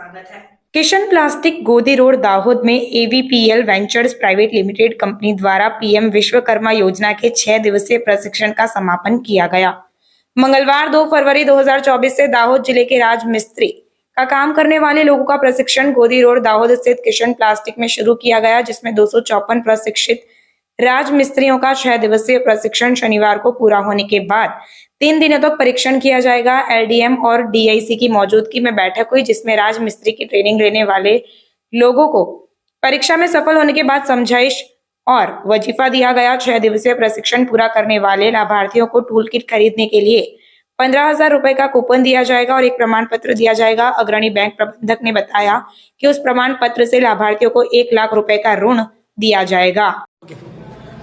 स्वागत है। किशन प्लास्टिक गोदी रोड दाहोद में एवीपीएल वेंचर्स प्राइवेट लिमिटेड कंपनी द्वारा पीएम विश्वकर्मा योजना के 6 दिवसीय प्रशिक्षण का समापन किया गया। मंगलवार 2 फरवरी 2024 से दाहोद जिले के राजमिस्त्री का काम करने वाले लोगों का प्रशिक्षण गोदी रोड दाहोद स्थित किशन प्लास्टिक में शुरू किया गया, जिसमें 254 प्रशिक्षित राजमिस्त्रियों का 6 दिवसीय प्रशिक्षण शनिवार को पूरा होने के बाद 3 दिनों तक परीक्षण किया जाएगा। एलडीएम और डीआईसी की मौजूदगी में बैठक हुई, जिसमें राजमिस्त्री की ट्रेनिंग लेने वाले लोगों को परीक्षा में सफल होने के बाद समझाइश और वजीफा दिया गया। 6 दिवसीय प्रशिक्षण पूरा करने वाले लाभार्थियों को टूल किट खरीदने के लिए 15,000 रुपए का कूपन दिया जाएगा और एक प्रमाण पत्र दिया जाएगा। अग्रणी बैंक प्रबंधक ने बताया कि उस प्रमाण पत्र से लाभार्थियों को 1 लाख रुपए का ऋण दिया जाएगा।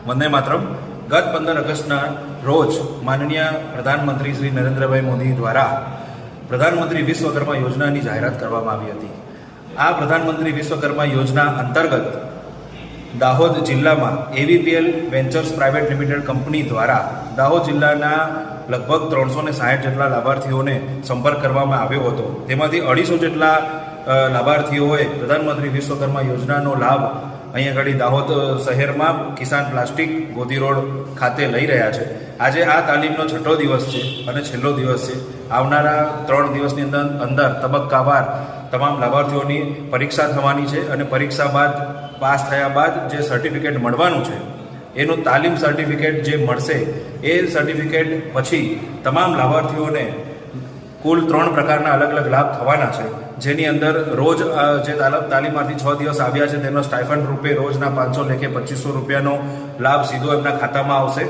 वंदे मातरम। गत 15 ऑगस्टના રોજ માનનીય પ્રધાનમંત્રી શ્રી નરેન્દ્રભાઈ મોદી દ્વારા પ્રધાનમંત્રી વિશ્વકર્મા યોજનાની જાહેરાત કરવામાં આવી હતી। આ પ્રધાનમંત્રી વિશ્વકર્મા યોજના અંતર્ગત દાહોદ જિલ્લામાં એવીપીએલ વેન્ચર્સ પ્રાઇવેટ લિમિટેડ કંપની દ્વારા દાહોદ જિલ્લાના લગભગ 360 જેટલા લાભાર્થીઓને સંપર્ક કરવામાં આવ્યો હતો। તેમાંથી 250 જેટલા લાભાર્થીઓએ પ્રધાનમંત્રી વિશ્વકર્મા યોજનાનો લાભ અહીંયા આગળ દાહોદ શહેરમાં કિસાન પ્લાસ્ટિક ગોદી રોડ ખાતે લઈ રહ્યા છે। આજે આ તાલીમનો 6ઠો દિવસ છે અને છેલ્લો દિવસ છે। આવનારા 3 દિવસની અંદર તબક્કાવાર તમામ લાભાર્થીઓની પરીક્ષા થવાની છે અને પરીક્ષા બાદ પાસ થયા બાદ જે સર્ટિફિકેટ મળવાનું છે એનું તાલીમ સર્ટિફિકેટ જે મળશે એ સર્ટિફિકેટ પછી તમામ લાભાર્થીઓને કુલ 3 પ્રકારના અલગ અલગ લાભ થવાના છે, જેની અંદર રોજ જે તાલીમમાંથી 6 દિવસ આવ્યા છે તેનો સ્ટાઇફન્ડ રૂપે રોજના 500 લેખે 2500 રૂપિયાનો લાભ સીધો એમના ખાતામાં આવશે।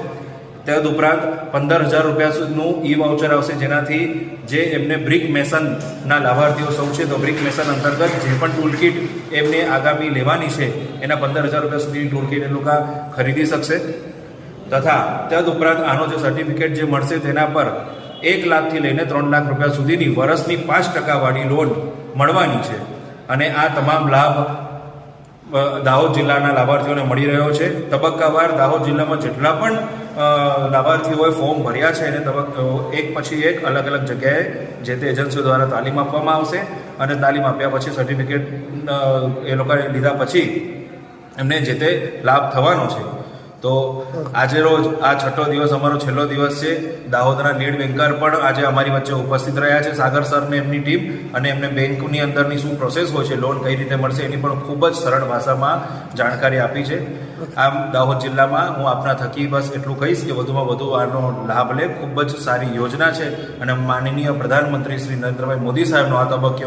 તદુપરાંત 15,000 રૂપિયાનું ઈ વાઉચર આવશે, જેનાથી જે એમને બ્રિક મેસનના લાભાર્થીઓ સૌ છે તો બ્રિક મેસન અંતર્ગત જે પણ ટૂલકીટ એમને આગામી લેવાની છે એના 15,000 રૂપિયા સુધીની ટૂલકીટ એ લોકો ખરીદી શકશે। તથા તદુપરાંત આનો જે સર્ટિફિકેટ જે મળશે તેના પર 1 લાખથી લઈને 3 લાખ રૂપિયા સુધીની વર્ષની 5% વાળી લોન મળવાની છે અને આ તમામ લાભ દાહોદ જિલ્લાના લાભાર્થીઓને મળી રહ્યો છે। તબક્કાવાર દાહોદ જિલ્લામાં જેટલા પણ લાભાર્થીઓએ ફોર્મ ભર્યા છે એને એક પછી એક અલગ અલગ જગ્યાએ જે તે એજન્સીઓ દ્વારા તાલીમ આપવામાં આવશે અને તાલીમ આપ્યા પછી સર્ટિફિકેટ એ લોકોએ લીધા પછી એમને જે તે લાભ થવાનો છે। તો આજે રોજ આ 6ઠો દિવસ અમારો છેલ્લો દિવસ છે। દાહોદના લીડ બેન્કર પણ આજે અમારી વચ્ચે ઉપસ્થિત રહ્યા છે, સાગર સર ને એમની ટીમ, અને એમને બેંકની અંદરની શું પ્રોસેસ હોય છે, લોન કઈ રીતે મળશે એની પણ ખૂબ જ સરળ ભાષામાં જાણકારી આપી છે। આમ દાહોદ જિલ્લામાં હું આપના થકી બસ એટલું કહીશ કે વધુમાં વધુ આનો લાભ લે। ખૂબ જ સારી યોજના છે અને માનનીય પ્રધાનમંત્રી શ્રી નરેન્દ્રભાઈ મોદી સાહેબનો આ તબક્કે